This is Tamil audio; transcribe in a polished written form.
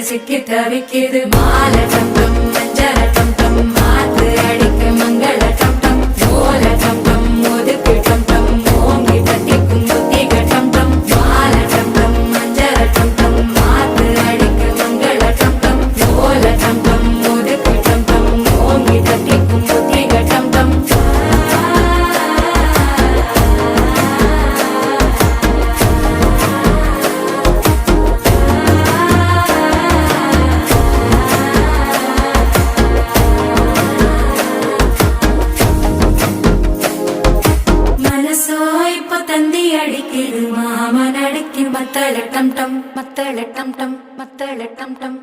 சிக்கி தவிக்குது மாலை டம் டம் மஞ்சள டம் டம் மாத்து அடிக்க மங்கள டம் டம் ஓல டம் டம் ஒதுக்கு டம் டம் ஓங்கி தட்டிக்கும் புத்திக டம் டம் மாலை டம் டம் மஞ்சள டம் டம் மாத்து அடிக்க மங்கள டம் டம் ஓல டம் டம் ஒதுக்கு டம் டம் ஓங்கி தட்டிக்கும் புத்திக டம் டம் தந்தி அடிக்குது மாமன் அடிக்கு மத்தள டம் டம் மத்தள டம் டம் மத்தள டம் டம்